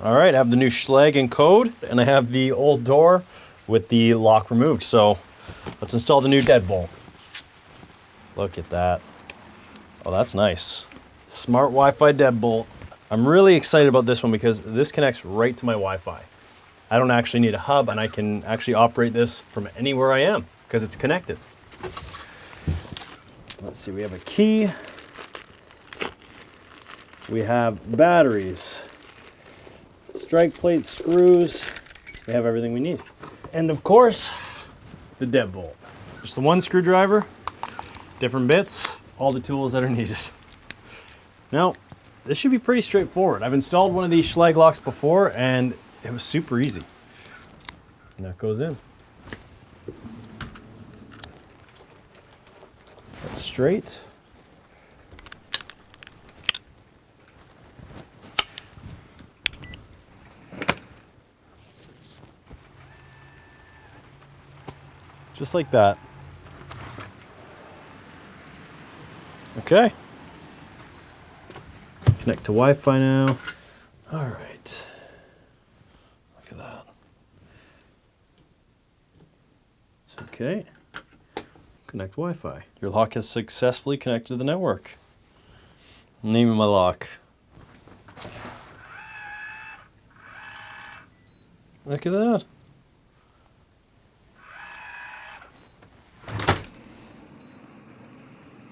All right, I have the new Schlage Encode, and I have the old door with the lock removed. So let's install the new deadbolt. Look at that. Oh, that's nice. Smart Wi-Fi deadbolt. I'm really excited about this one because this connects right to my Wi-Fi. I don't actually need a hub, and I can actually operate this from anywhere I am because it's connected. Let's see, we have a key. We have batteries, strike plate, screws. We have everything we need. And of course, the deadbolt. Just the one screwdriver, different bits, all the tools that are needed. Now, this should be pretty straightforward. I've installed one of these Schlage locks before and it was super easy. And that goes in. Set straight. Just like that. Okay. Connect to Wi-Fi now. All right. Look at that. It's okay. Connect Wi-Fi. Your lock is successfully connected to the network. Name of my lock. Look at that.